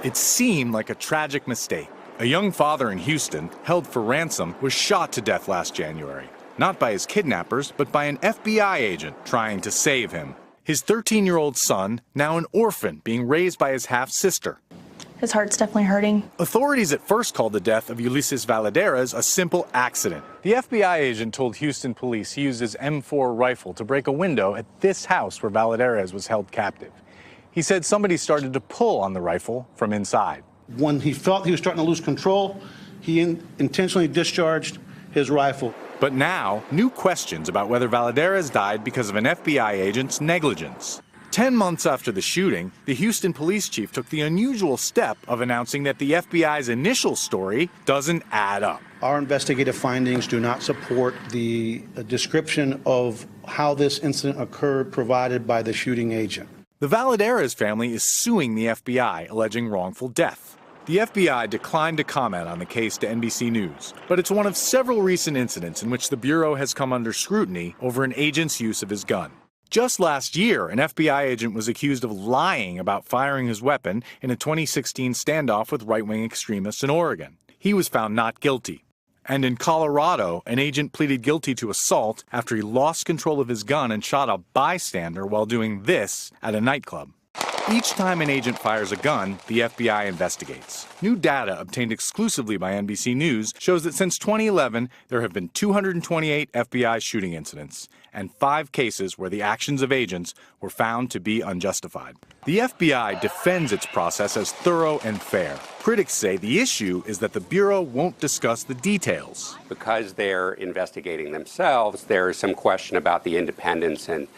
It seemed like a tragic mistake. A young father in Houston, held for ransom, was shot to death last January. Not by his kidnappers, but by an FBI agent trying to save him. His 13-year-old son, now an orphan, being raised by his half-sister. His heart's definitely hurting. Authorities at first called the death of Ulysses Valadares a simple accident. The FBI agent told Houston police he used his M4 rifle to break a window at this house where Valadares was held captive. He said somebody started to pull on the rifle from inside. When he felt he was starting to lose control, he intentionally discharged his rifle. But now, new questions about whether Valadares died because of an FBI agent's negligence. 10 months after the shooting, the Houston police chief took the unusual step of announcing that the FBI's initial story doesn't add up. Our investigative findings do not support the description of how this incident occurred provided by the shooting agent. The Valadares family is suing the FBI, alleging wrongful death. The FBI declined to comment on the case to NBC News, but it's one of several recent incidents in which the Bureau has come under scrutiny over an agent's use of his gun. Just last year, an FBI agent was accused of lying about firing his weapon in a 2016 standoff with right-wing extremists in Oregon. He was found not guilty. And in Colorado, an agent pleaded guilty to assault after he lost control of his gun and shot a bystander while doing this at a nightclub. Each time an agent fires a gun, the FBI investigates. New data obtained exclusively by NBC News shows that since 2011, there have been 228 FBI shooting incidents and 5 cases where the actions of agents were found to be unjustified. The FBI defends its process as thorough and fair. Critics say the issue is that the Bureau won't discuss the details. Because they're investigating themselves, there is some question about the independence and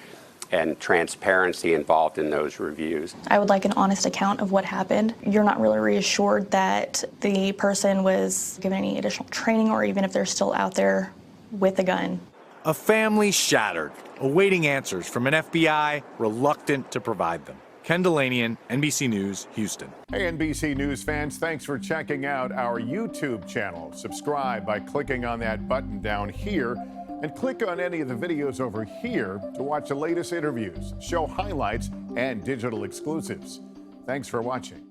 transparency involved in those reviews. I would like an honest account of what happened. You're not really reassured that the person was given any additional training or even if they're still out there with a gun. A family shattered, awaiting answers from an FBI reluctant to provide them. Ken Delanian, NBC News, Houston. Hey, NBC News fans, thanks for checking out our YouTube channel. Subscribe by clicking on that button down here and click on any of the videos over here to watch the latest interviews, show highlights, and digital exclusives. Thanks for watching.